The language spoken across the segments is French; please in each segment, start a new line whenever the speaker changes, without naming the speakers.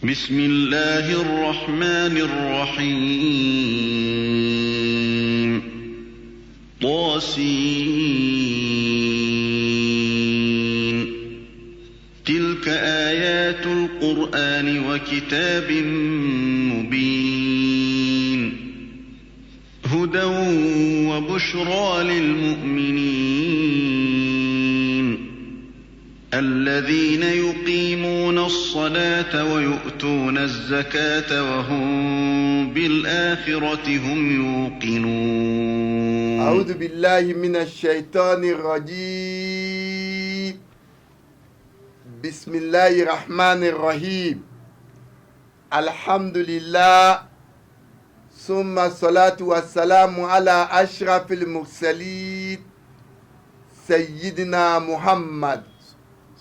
بسم الله الرحمن الرحيم طاسين تلك آيات القرآن وكتاب مبين هدى وبشرى للمؤمنين الذين يقيمون الصلاة ويؤتون الزكاة وهم بالآخرة هم يوقنون.
أعوذ بالله من الشيطان الرجيم. بسم الله الرحمن الرحيم. الحمد لله ثم الصلاة والسلام على أشرف المرسلين سيدنا محمد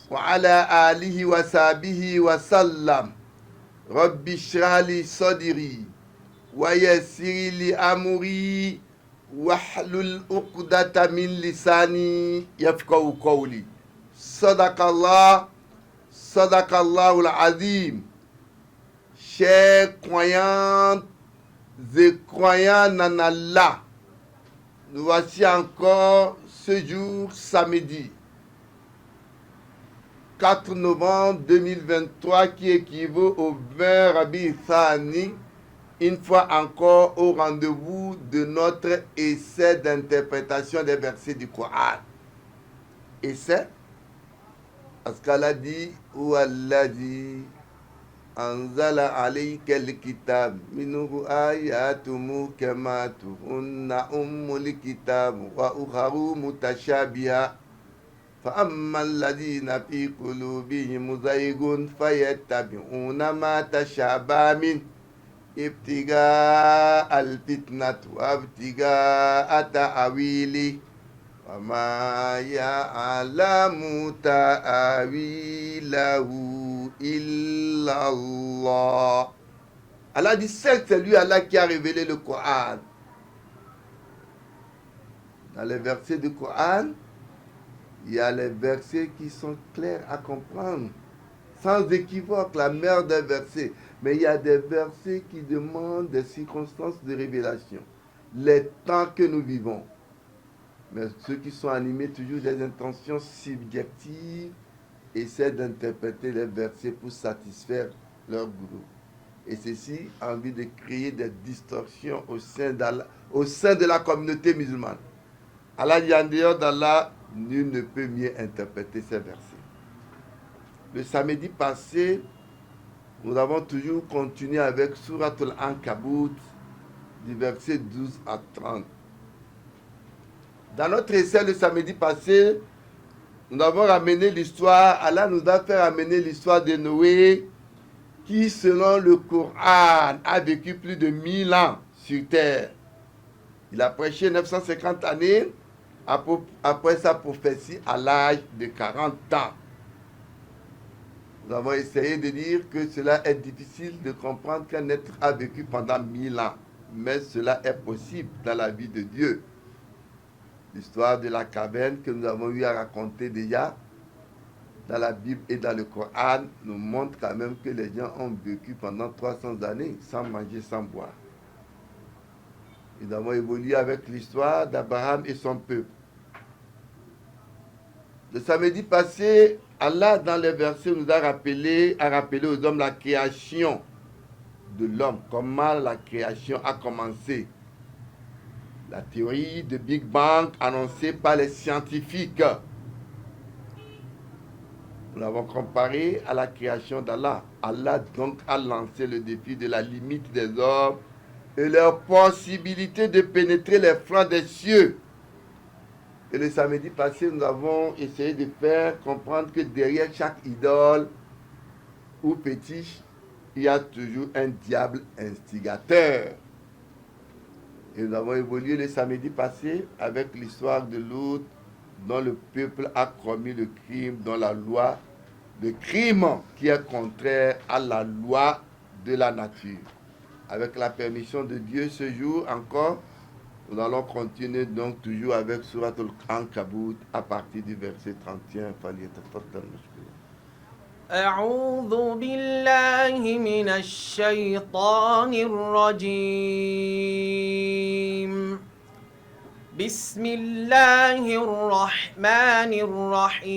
وعلى آله وصحبه وسلم. رب اشرح لي صدري ويسر لي أمري واحلل عقدة من لساني يفقهوا قولي. صدق الله العظيم. Chers croyantes et croyants en Allah, nous voici encore ce jour samedi 4 novembre 2023 qui équivaut au 20 Rabi Thani, une fois encore au rendez-vous de notre essai d'interprétation des versets du Coran. Essai, parce qu'Allah dit ou Allah dit Anzala alayka al-kitab minhu ayatun muhkamatun hunna ummul kitab wa ukharu mutashabiha فأما الذين في قلوبهم زيغ فيتبعون ما تشابه منه ابتغاء الفتنة وابتغاء تأويله وما يعلم تأويله إلا الله. Allah dit, certes, c'est lui Allah qui a révélé le Coran. Dans les versets du Coran, il y a les versets qui sont clairs à comprendre, sans équivoque, la mère des versets. Mais il y a des versets qui demandent des circonstances de révélation, les temps que nous vivons. Mais ceux qui sont animés toujours des intentions subjectives essaient d'interpréter les versets pour satisfaire leur gourou. Et ceci a envie de créer des distorsions au sein de la communauté musulmane. Allah dit en dehors d'Allah, nul ne peut mieux interpréter ces versets. Le samedi passé, nous avons toujours continué avec Surat Al-Ankabut, du verset 12 à 30. Dans notre essai le samedi passé, nous avons ramené l'histoire, Allah nous a fait ramener l'histoire de Noé, qui selon le Coran a vécu plus de 1000 ans sur terre. Il a prêché 950 années, après sa prophétie à l'âge de 40 ans. Nous avons essayé de dire que cela est difficile de comprendre qu'un être a vécu pendant 1000 ans. Mais cela est possible dans la vie de Dieu. L'histoire de la caverne que nous avons eu à raconter déjà dans la Bible et dans le Coran nous montre quand même que les gens ont vécu pendant 300 années sans manger, sans boire. Nous avons évolué avec l'histoire d'Abraham et son peuple. Le samedi passé, Allah, dans les versets, nous a rappelé aux hommes la création de l'homme, comment la création a commencé. La théorie de Big Bang annoncée par les scientifiques. Nous l'avons comparé à la création d'Allah. Allah donc a lancé le défi de la limite des hommes et leur possibilité de pénétrer les flancs des cieux. Et le samedi passé, nous avons essayé de faire comprendre que derrière chaque idole ou fétiche, il y a toujours un diable instigateur. Et nous avons évolué le samedi passé avec l'histoire de Lot, dont le peuple a commis le crime, dont la loi, le crime qui est contraire à la loi de la nature. Avec la permission de Dieu, ce jour encore, nous allons continuer donc toujours avec Surat Al-Ankabut à partir du verset 31.
أعوذ بالله من الشيطان الرجيم. بسم الله الرحمن الرحيم.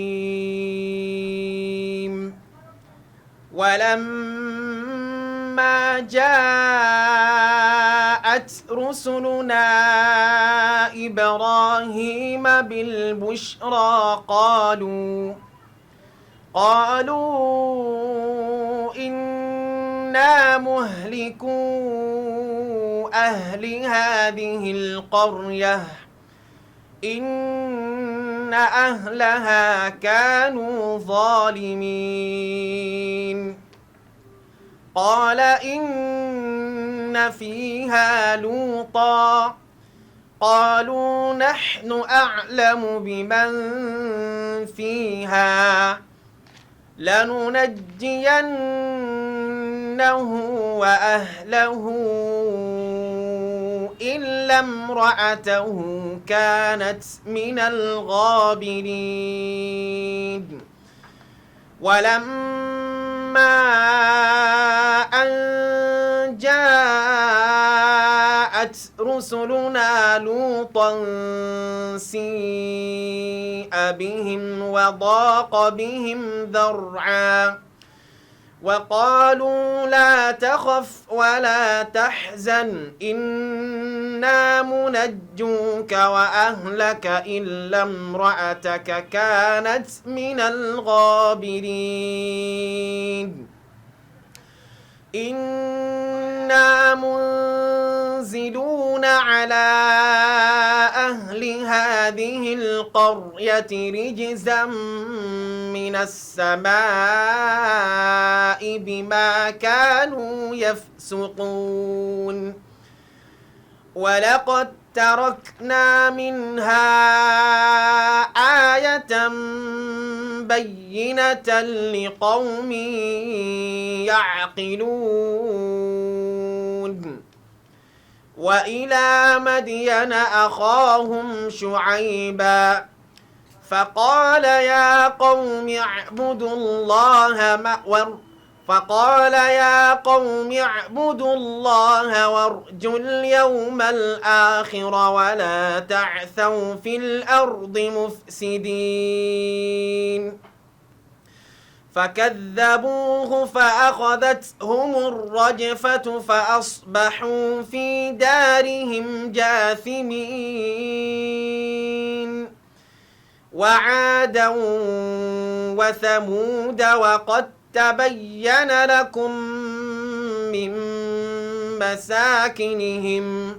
ولما جاءت رسلنا إبراهيم بالبشرى قالوا إنا مهلكو أهل هذه القرية إن أهلها كانوا ظالمين. قال إن فيها لوطا قالوا نحن أعلم بمن فيها لننجينه وأهله إلا امرأته كانت من الغابرين. ولما أن جاءت رسلنا لوطا سيء بهم وضاق بهم ذرعا وقالوا لا تخف ولا تحزن إنا منجوك وأهلك إلا امرأتك كانت من الغابرين. إنا منزلون على أهل هذه القرية رجزا من السماء بما كانوا يفسقون. ولقد تركنا منها آية بينة لقوم يعقلون. وإلى مدين أخاهم شعيبا فقال يا قوم اعبدوا الله وارجوا اليوم الآخر ولا تعثوا في الأرض مفسدين. فكذبوه فأخذتهم الرجفة فأصبحوا في دارهم جاثمين. وعادا وثمود وقد تبين لكم من مساكنهم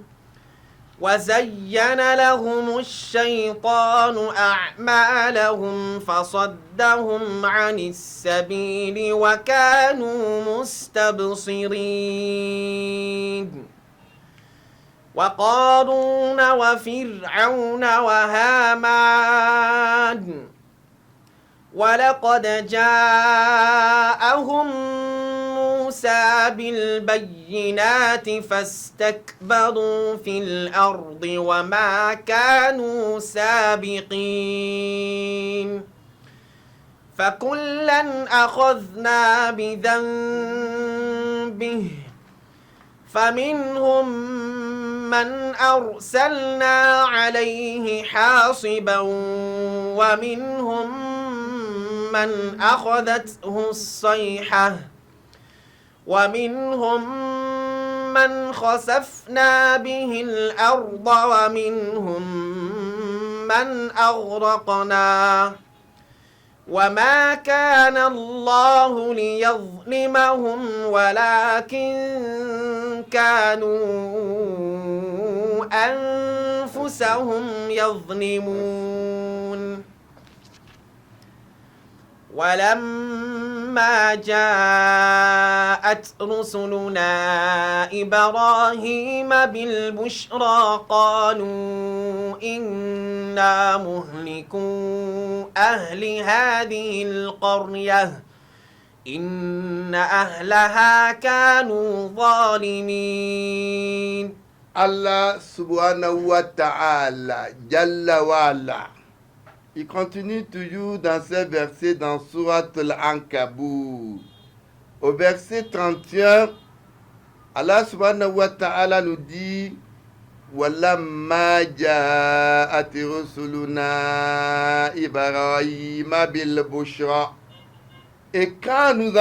وزين لهم الشيطان أعمالهم فصدهم عن السبيل وكانوا مستبصرين. وقارون وفرعون وهامان ولقد جاءهم موسى بالبينات فاستكبروا في الأرض وما كانوا سابقين. فكلا أخذنا بذنبه فمنهم من أرسلنا عليه حاصبا ومنهم من أخذته الصيحة ومنهم من خسفنا به الأرض ومنهم من أغرقنا. وما كان الله ليظلمهم ولكن كانوا أنفسهم يظلمون. ولما جاءت رسلنا إبراهيم بالبشرى قالوا إنا مهلكو أهل هذه القرية إن أهلها كانوا ظالمين.
Allah subhanahu wa ta'ala, Jalla wa ala, Il continue toujours dans ces versets dans Surat Al-Ankabut. Au verset 31, Allah subhanahu wa ta'ala nous dit وَلَمَّا جَاءَتْ رُسُلُنَا إِبْرَاهِيمَ بِالْبُشْرَى. Et quand nos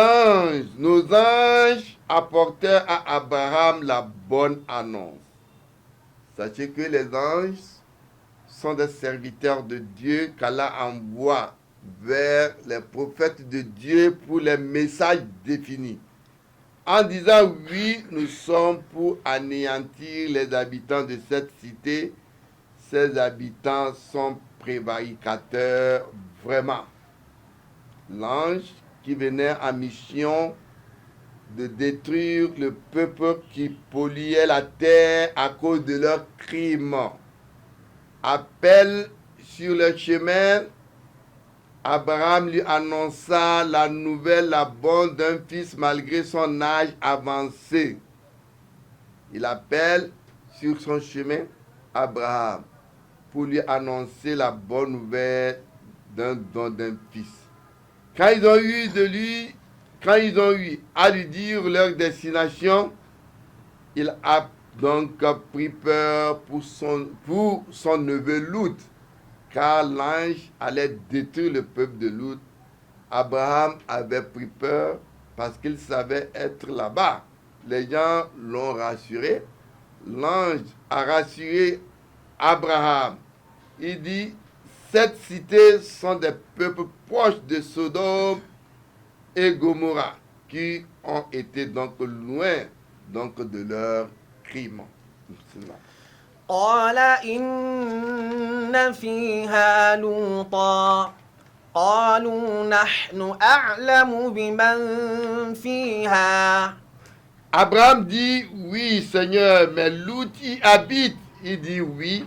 anges apportèrent à Abraham la bonne annonce. Sachez que les anges sont des serviteurs de Dieu qu'Allah envoie vers les prophètes de Dieu pour les messages définis. En disant oui, nous sommes pour anéantir les habitants de cette cité. Ces habitants sont prévaricateurs vraiment. L'ange qui venait en mission de détruire le peuple qui polluait la terre à cause de leurs crimes. Appelle sur le chemin, Abraham lui annonça la nouvelle, la bonne d'un fils malgré son âge avancé. Il appelle sur son chemin Abraham pour lui annoncer la bonne nouvelle d'un don d'un fils. Quand ils ont eu à lui dire leur destination, il a donc pris peur pour son neveu Lut, car l'ange allait détruire le peuple de Lut. Abraham avait pris peur parce qu'il savait être là-bas. Les gens l'ont rassuré. L'ange a rassuré Abraham. Il dit, cette cité sont des peuples proches de Sodome et Gomorrha qui ont été donc loin de leur crime.
قال إن فيها لوطا قالوا نحن أعلم بمن فيها.
Abraham dit, oui Seigneur, mais Lut y habite. Il dit, oui,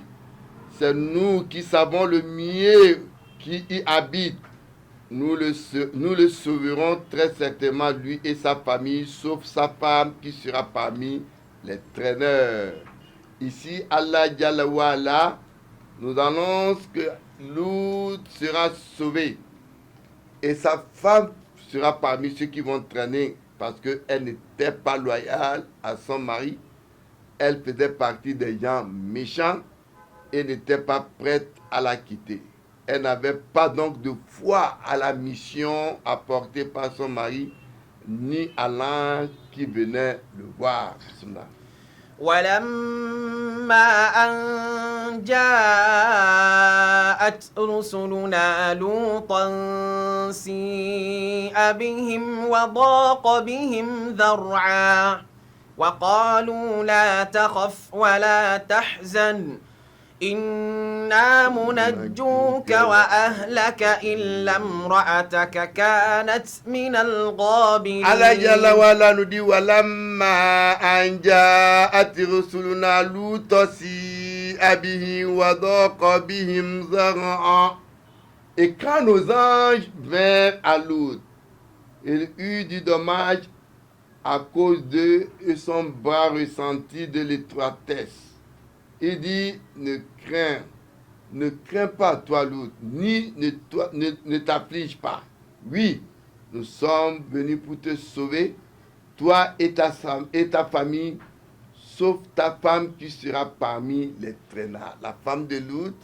c'est nous qui savons le mieux qui y habite. Nous le sauverons très certainement, lui et sa famille, sauf sa femme qui sera parmi les traîneurs. Ici, Allah Jalla wa Ala nous annonce que Lut sera sauvé et sa femme sera parmi ceux qui vont traîner parce qu'elle n'était pas loyale à son mari. Elle faisait partie des gens méchants et n'était pas prête à la quitter. Elle n'avait pas donc de foi à la mission apportée par son mari, ni à l'ange qui venait le voir.
ولما أن جاءت رسلنا لوطا سيء بهم وضاق بهم ذرعا وقالوا لا تخف ولا تحزن إنا منجوك وأهلك إلا امرأتك كانت من الغابرين.
Allah Jalla wa Ala nous dit walamma an ja'at rusuluna Lut si'a bihim wa daqa bihim zar'a. Et quand nos anges vinrent à Lut, il eut du dommage à cause d'eux et son bras ressenti de l'étroitesse. Il dit, ne crains pas toi Lut, ni ne t'afflige pas. Oui, nous sommes venus pour te sauver, toi et ta famille, sauf ta femme qui sera parmi les traînards. La femme de Lut,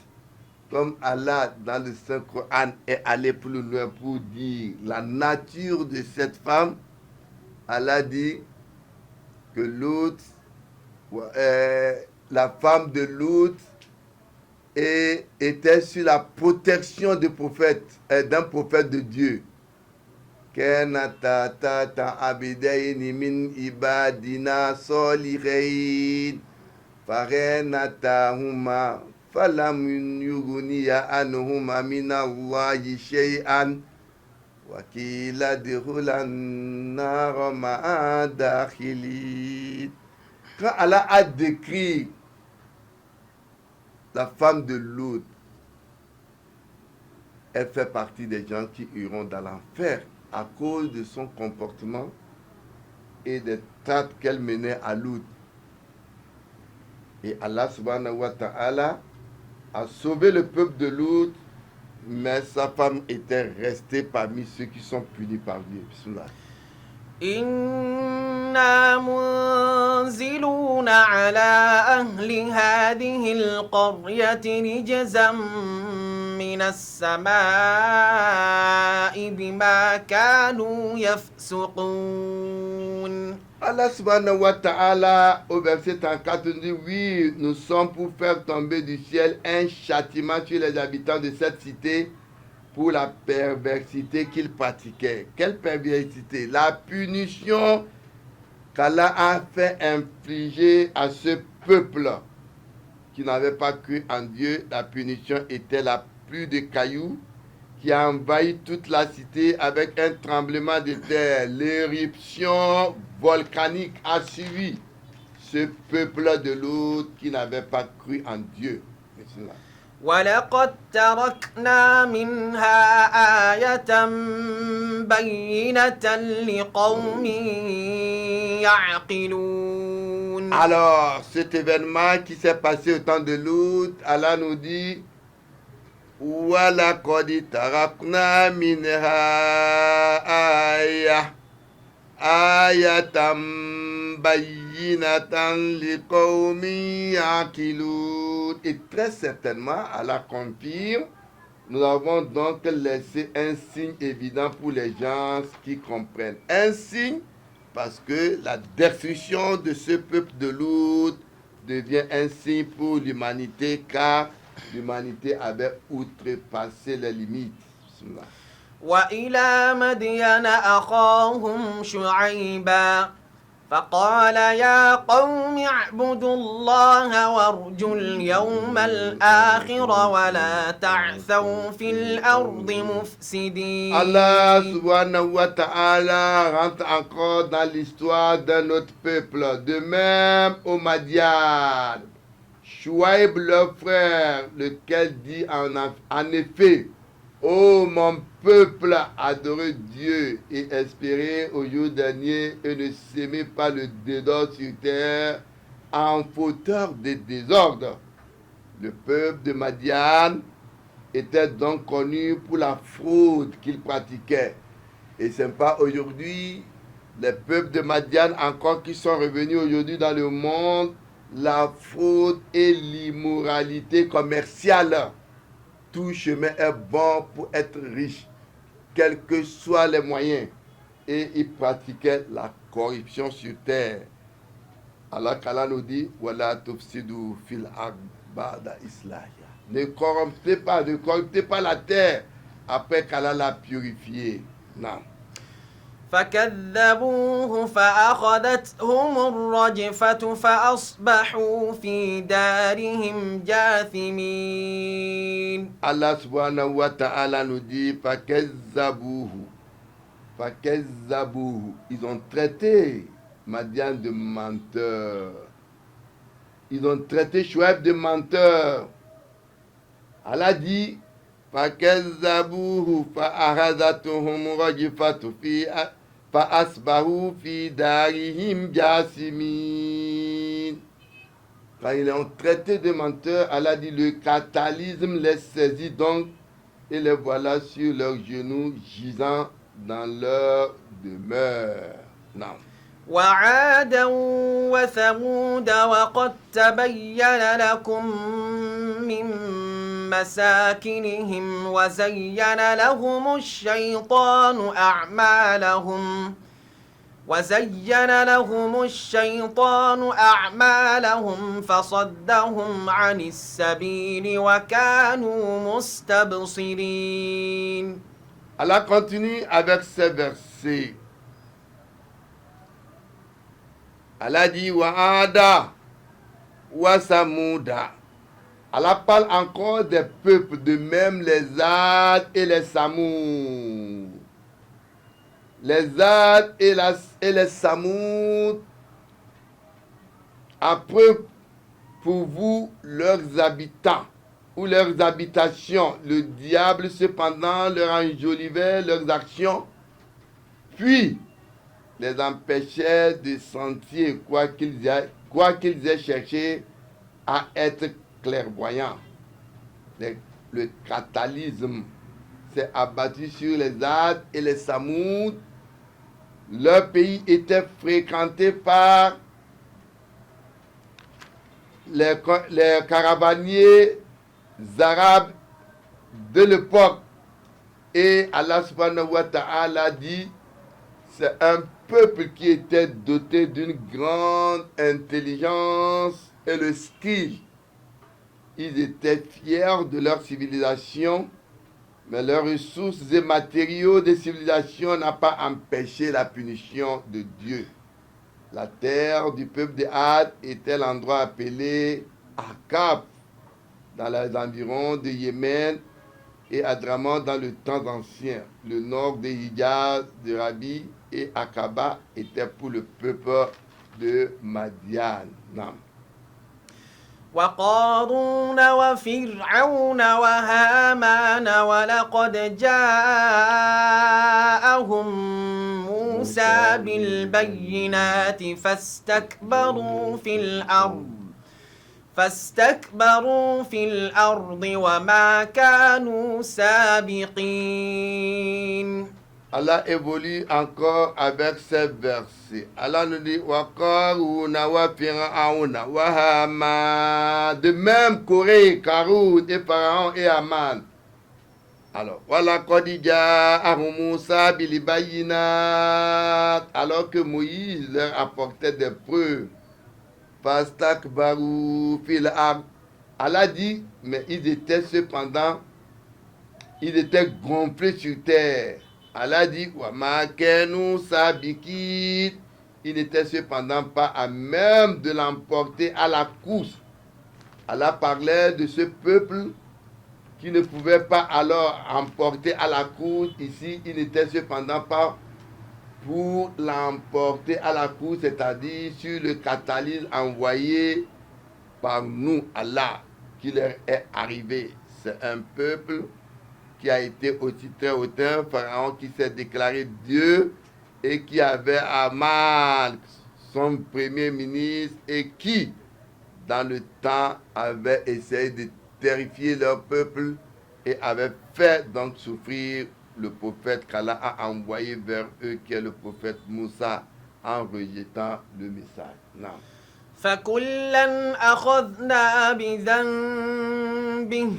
comme Allah dans le Saint-Coran est allé plus loin pour dire la nature de cette femme, Allah dit que Lut, la femme de Lut était sur la protection d'un prophète de Dieu. Kenata tata abidaini min ibadina solihin farenata huma falam yughniya anhuma min Allahi shay'an wakila dikhulan nar ma'a dakhilin. Quand Allah a décrit la femme de Lut, elle fait partie des gens qui iront dans l'enfer à cause de son comportement et des traites qu'elle menait à Lut. Et Allah subhanahu wa ta'ala a sauvé le peuple de Lut Mais sa femme était restée parmi ceux qui sont punis par Dieu. Bismillah.
إنا منزلون على أهل هذه القرية رجزا من السماء بما كانوا يفسقون.
Allah subhanahu wa ta'ala, au verset 34, nous dit, oui, nous sommes pour faire tomber du ciel un châtiment sur les habitants de cette cité pour la perversité qu'ils pratiquaient. Quelle perversité? La punition qu'Allah a fait infliger à ce peuple qui n'avait pas cru en Dieu. La punition était la pluie de cailloux qui a envahi toute la cité avec un tremblement de terre. L'éruption volcanique a suivi ce peuple de l'autre qui n'avait pas cru en Dieu.
وَلَقَدْ تَرَكْنَا مِنْهَا آيَةً بَيِّنَةً لِقَوْمٍ يَعْقِلُونَ.
Alors, cet événement qui s'est passé au temps de Lot, Allah nous dit وَلَقَدْ تَرَكْنَا مِنْهَا آيَةً بَيِّنَةً لِقَوْمٍ يَعْقِلُونَ. Et très certainement, Allah confirme, nous avons donc laissé un signe évident pour les gens qui comprennent. Un signe parce que la destruction de ce peuple de Lot devient un signe pour l'humanité, car l'humanité avait outrepassé les limites.
وَإِلَى مَدْيَنَ أَخَاهُمْ شُعَيْبًا فقال يا قوم اعبدوا الله وارجوا اليوم الآخر ولا تعثوا في الأرض مفسدين.
Allah subhanahu wa ta'ala rentre encore dans l'histoire d'un autre peuple. De même au Madian, Chouaib leur frère, lequel dit en effet, ô mon peuple, adorez Dieu et espérez au jour dernier et ne s'aimez pas le désordre sur terre en fauteur de désordre. Le peuple de Madian était donc connu pour la fraude qu'il pratiquait. Et ce n'est pas aujourd'hui les peuples de Madian encore qui sont revenus aujourd'hui dans le monde, la fraude et l'immoralité commerciale. Tout chemin est bon pour être riche, quels que soient les moyens. Et ils pratiquaient la corruption sur terre. Allah qu'Allah nous dit, Wala tufsidu fil ard ba'da islahiha. Ne corrompez pas la terre après qu'Allah l'a purifiée. Non.
فكذبوه فأخذتهم الرجفة فأصبحوا في دارهم جاثمين.
Allah subhanahu wa ta'ala nous dit فكذبوه. Ils ont traité Madian de menteur. Ils ont traité Chouaib de menteur. Allah dit فكذبوه فأخذتهم الرجفة فأصبحوا في دارهم جاثمين. Quand ils ont traité de menteurs, Allah dit le catalysme les saisit donc et les voilà sur leurs genoux gisant dans leur demeure. Non.
وعادا وثمود وقد تبين لكم من مساكنهم وزين لهم الشيطان أعمالهم فصدهم عن السبيل وكانوا مستبصرين.
Allah continue avec ces versets. Allah dit Wa'ada wa Samouda. Allah parle encore des peuples, de même les Ad et les Samoud. Les Ad et les Samoud, après pour vous leurs habitants ou leurs habitations. Le diable cependant leur enjolivait leurs actions, puis les empêchait de sentir quoi qu'ils aient cherché à être clairvoyants. le catalysme s'est abattu sur les Ad et les Samoud. Leur pays était fréquenté par les caravaniers arabes de l'époque. Et Allah subhanahu wa ta'ala dit, c'est un peuple qui était doté d'une grande intelligence et le skill. Ils étaient fiers de leur civilisation, mais leurs ressources et matériaux de civilisation n'ont pas empêché la punition de Dieu. La terre du peuple de Had était l'endroit appelé Akab, dans les environs de Yémen, et Adraman dans le temps ancien. Le nord de Hijaz, de Rabi et Akaba était pour le peuple de Madian. Non.
وقارون وفرعون وهامان ولقد جاءهم موسى بالبينات فاستكبروا في الأرض وما كانوا سابقين.
Allah évolue encore avec ces versets. Allah nous dit Waqaruna wa Fir'auna wa Haman. De même Corée, Karoun et Pharaon et Haman. Alors, voilà Kodija Moussa bilibayinat. Alors que Moïse leur apportait des preuves. Fastakbaru fil ard. Allah dit, mais ils étaient gonflés sur terre. Allah dit, il n'était cependant pas à même de l'emporter à la course. Allah parlait de ce peuple qui ne pouvait pas alors emporter à la course. Ici, il n'était cependant pas pour l'emporter à la course, c'est-à-dire sur le catalyseur envoyé par nous, Allah, qui leur est arrivé. C'est un peuple qui a été aussi très hautain, Pharaon qui s'est déclaré Dieu et qui avait Haman, son premier ministre, et qui, dans le temps, avait essayé de terrifier leur peuple et avait fait donc souffrir le prophète qu'Allah a envoyé vers eux, qui est le prophète Moussa, en rejetant le message. Non.
فكلا أخذنا بذنبه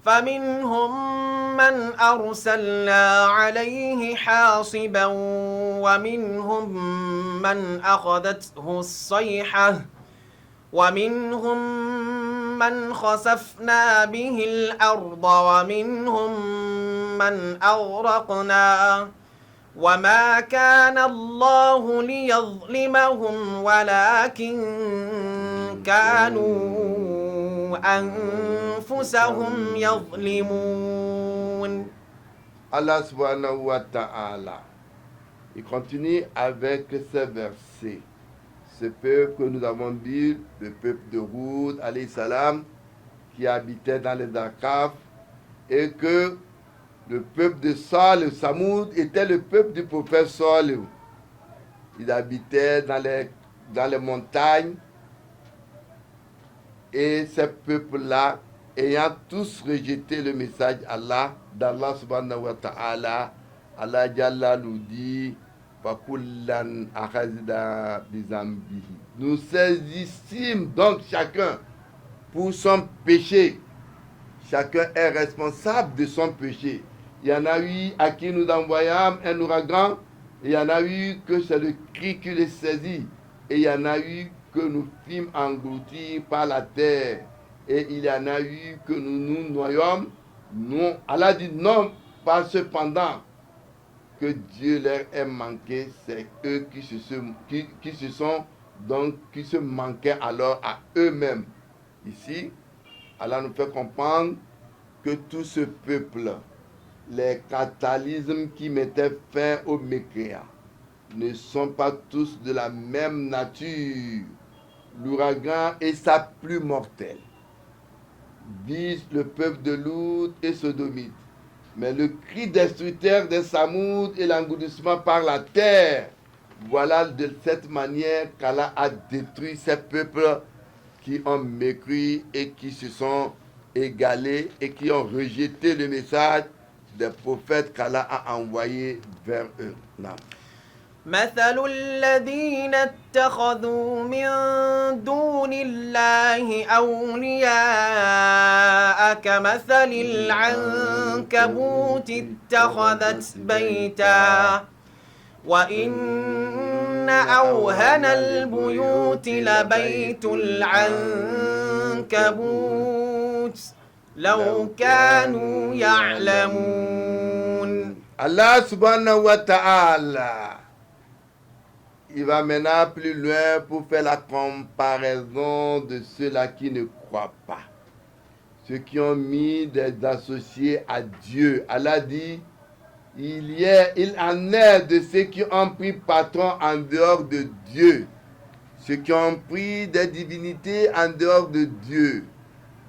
فمنهم من أرسلنا عليه حاصبا ومنهم من أخذته الصيحة ومنهم من خسفنا به الأرض ومنهم من أغرقنا وما كان الله ليظلمهم ولكن كانوا أنفسهم يظلمون.
Allah subhanahu wa ta'ala, il continue avec ces versets. Ce peuple que nous avons dit, le peuple de Houd, alayhi salam, qui habitait dans les Akaf, et que le peuple de Salih, Samoud, était le peuple du prophète Salih. Il habitait dans les montagnes, et ces peuples-là, ayant tous rejeté le message d'Allah subhanahu wa ta'ala, Allah Jalla nous dit, nous saisissime donc chacun pour son péché. Chacun est responsable de son péché. Il y en a eu à qui nous envoyâmes un ouragan, il y en a eu que c'est le cri qui les saisit, et il y en a eu que nous fîmes engloutir par la terre, et il y en a eu que nous noyâmes. Nous, Allah dit non, pas cependant que Dieu leur ait manqué, c'est eux qui se manquaient alors à eux-mêmes. Ici, Allah nous fait comprendre que tout ce peuple, les catalysmes qui mettaient fin aux mécréants, ne sont pas tous de la même nature. L'ouragan est sa plus mortelle, vise le peuple de Lut et Sodomite. Mais le cri destructeur des Samoud et l'engourdissement par la terre, voilà de cette manière qu'Allah a détruit ces peuples qui ont mécru et qui se sont égalé et qui ont rejeté le message des prophètes qu'Allah a envoyés vers eux. Non.
مثل الذين اتخذوا من دون الله أولياء كمثل العنكبوت اتخذت بيتا وإن أوهن البيوت لبيت العنكبوت لو كانوا يعلمون.
Allah subhanahu wa ta'ala, il va maintenant plus loin pour faire la comparaison de ceux-là qui ne croient pas. Ceux qui ont mis des associés à Dieu. Allah dit, il en est de ceux qui ont pris patron en dehors de Dieu. Ceux qui ont pris des divinités en dehors de Dieu.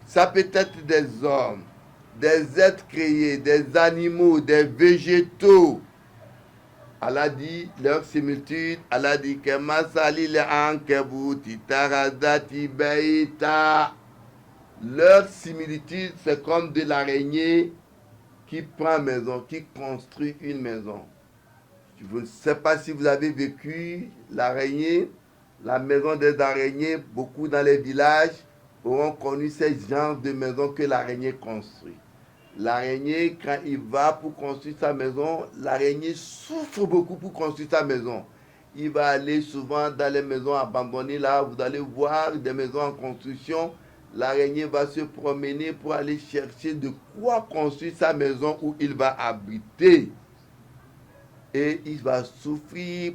Ça peut être des hommes, des êtres créés, des animaux, des végétaux. Allah dit, leur similitude, Allah dit que leur similitude, c'est comme de l'araignée qui prend maison, qui construit une maison. Je ne sais pas si vous avez vécu l'araignée, la maison des araignées. Beaucoup dans les villages auront connu ces genres de maisons que l'araignée construit. L'araignée, quand il va pour construire sa maison, l'araignée souffre beaucoup pour construire sa maison. Il va aller souvent dans les maisons abandonnées. Là, vous allez voir des maisons en construction. L'araignée va se promener pour aller chercher de quoi construire sa maison où il va habiter. Et il va souffrir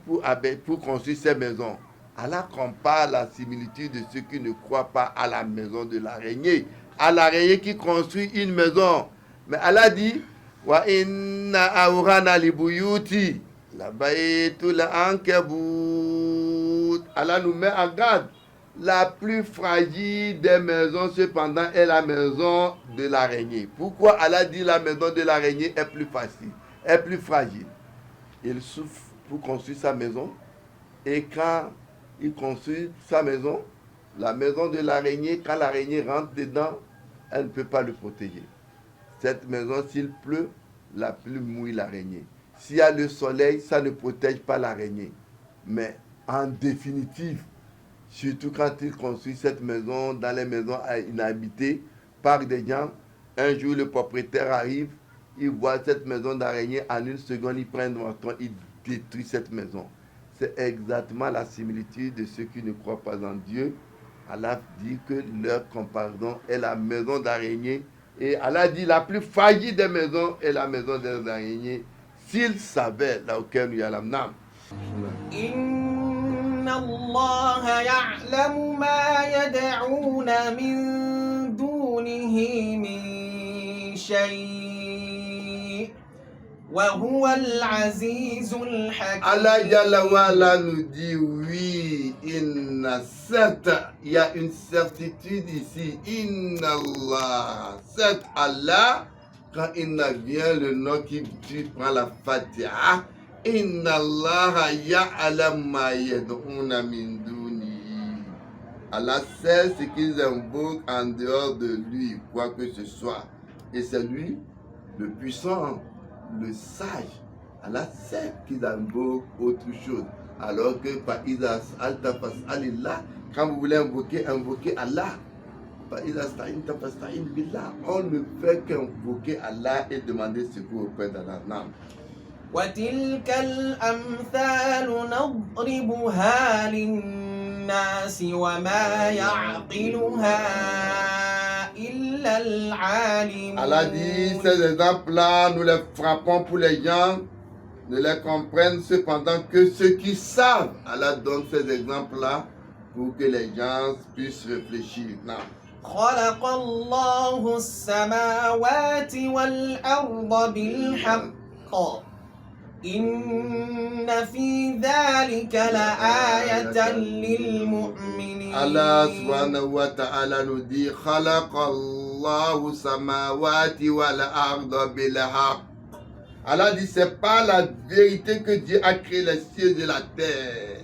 pour construire ses maisons. Allah compare la similitude de ceux qui ne croient pas à la maison de l'araignée. À l'araignée qui construit une maison. Mais Allah dit, wa inna awrana libuyuti la baytul ankabut. Allah nous met en garde. La plus fragile des maisons, cependant, est la maison de l'araignée. Pourquoi Allah dit la maison de l'araignée est plus facile, est plus fragile? Il souffre pour construire sa maison. Et quand il construit sa maison, la maison de l'araignée, quand l'araignée rentre dedans, elle ne peut pas le protéger. Cette maison, s'il pleut, la pluie mouille l'araignée. S'il y a le soleil, ça ne protège pas l'araignée. Mais en définitive, surtout quand il construit cette maison dans les maisons inhabitées par des gens, un jour le propriétaire arrive, il voit cette maison d'araignée, en une seconde, il prend un marteau, il détruit cette maison. C'est exactement la similitude de ceux qui ne croient pas en Dieu. Allah dit que leur comparaison est la maison d'araignée. Et Allah dit la plus fragile des maisons est la maison des araignées. S'ils savaient, là auquel nous y allons.
Inna Allah ya'lamu ma yad'una min dunihi min shay' wa huwa al-azizul hakim.
Allah Jalla wa Ala nous dit oui, il y a une certitude ici. Inna Allah, certes Allah, quand il vient le nom qui tu prends la Fatiha, Inna Allah ya'lam ma yad'una min duni. Allah sait ce qu'ils invoquent en dehors de lui, quoi que ce soit. Et c'est lui, le puissant, le sage. Allah sait qu'ils invoquent autre chose. Alors que quand vous voulez invoquer Allah. On ne fait qu'invoquer Allah et demander secours auprès d'Allah.
وَتِلْكَ الْأَمْثَالُ نَضْرِبُهَا لِلنَّاسِ وَمَا يَعْقِلُهَا إِلَّا الْعَالِمُونَ.
Allah dit, ces exemples-là, nous les frappons pour les gens, ne les comprennent cependant que ceux qui savent. Allah donne ces exemples-là pour que les gens puissent réfléchir. Non.
خلق الله السماوات والأرض بالحق إن في ذلك لآية للمؤمنين.
Allah subhanahu wa ta'ala nous dit خلق الله السماوات والأرض بالحق. Allah dit c'est par la vérité que Dieu a créé les cieux et la terre.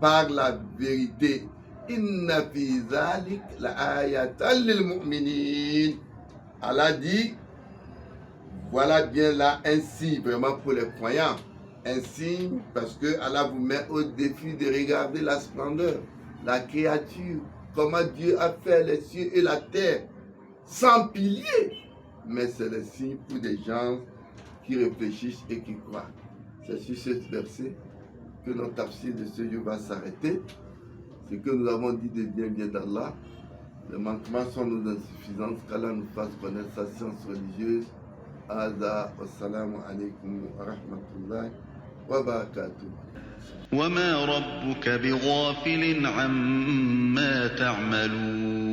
Par la vérité. Inna fi zalik la ayatan lil mu'minin. Allah dit, voilà bien là un signe vraiment pour les croyants. Un signe parce que Allah vous met au défi de regarder la splendeur, la créature, comment Dieu a fait les cieux et la terre, sans piliers. Mais c'est le signe pour des gens qui réfléchissent et qui croient. C'est sur ce verset que notre tafsir de ce jour va s'arrêter. Ce que nous avons dit de bien vient d'Allah. Les manquements sont nos insuffisances, qu'Allah nous fasse connaître sa science religieuse. Ada, wassalamu alaikum wa rahmatullahi wa barakatuh.
وما ربك بغافل عما تعملون